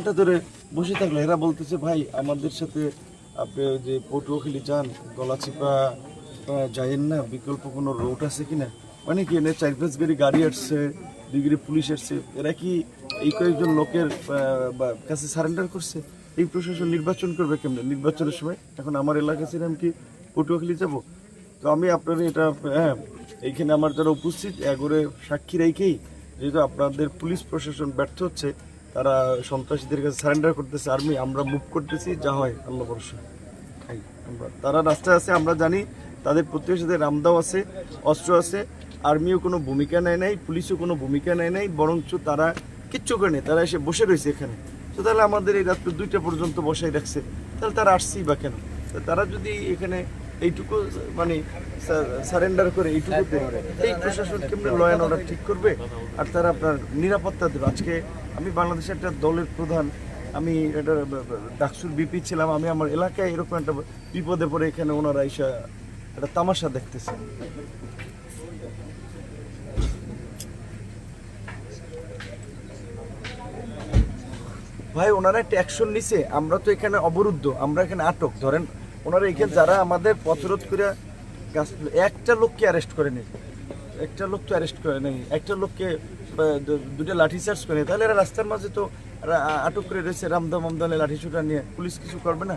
এটা ধরে বসে থাকলে এরা বলতেছে ভাই আমাদের সাথে আপনি যে পটুয়াখালী যান গলাচিপা যাইয়েন না, বিকল্প কোনো রোড আছে কিনা। মানে কি এনে 4-5 গাড়ি আসছে, 2 গাড়ি পুলিশ আসছে, এরা কি এই কয়েকজন লোকের কাছে সারেন্ডার করছে? এই প্রশাসন নির্বাচন করবে কেমনে নির্বাচনের সময়? এখন আমার এলাকা ছিলাম কি পটুয়াখালী যাব? তো আমি আপনার এটা এইখানে আমার যারা উপস্থিত এগোরে সাক্ষী রেখেই, যেহেতু আপনাদের পুলিশ প্রশাসন ব্যর্থ হচ্ছে, তারা সন্ত্রাসীদের কাছে সারেন্ডার করতেছে, আর্মি আমরা মুভ করতেছি, যা হয় আল্লাহ ভরসা। তারা রাস্তায় আছে, আমরা জানি তাদের প্রত্যেকের সাথে রামদাও আছে, অস্ত্র আছে, আর্মিও কোনো ভূমিকা নেয় নাই, পুলিশও কোনো ভূমিকা নেয় নাই, বরঞ্চ তারা কিচ্ছু করে নেই, তারা এসে বসে রয়েছে এখানে। তো তাহলে আমাদের এই রাত্রে 2টা পর্যন্ত বসাই রাখছে, তাহলে তারা আসছেই বা কেন? তারা যদি এখানে এইটুকু মানে সারেন্ডার করে এইটুকুতে, এই প্রশাসন কেমন ল অ্যান্ড অর্ডার ঠিক করবে? আর তারা আপনার নিরাপত্তা দেবে। আজকে আমি বাংলাদেশের একটা দলের প্রধান, আমি এটা ডাকসুর বিপি ছিলাম, আমি আমার এলাকায় এরকম একটা বিপদে পড়ে এখানে ওনারা এসে একটা তামাশা দেখতেছে। ভাই ওনারা একটা অ্যাকশন নিছে, আমরা তো এখানে অবরুদ্ধ, আমরা এখানে আটক। ধরেন ওনারা এখানে যারা আমাদের পথরোধ করে একটা লোককে অ্যারেস্ট করে নেই, একটা লোক তো অ্যারেস্ট করে নেই, একটা লোককে 2টা লাঠি চার্জ করে নেই, তাহলে এরা রাস্তার মাঝে তো আটক করে রয়েছে রামদা মামদানে লাঠি ছুটা নিয়ে, পুলিশ কিছু করবে না?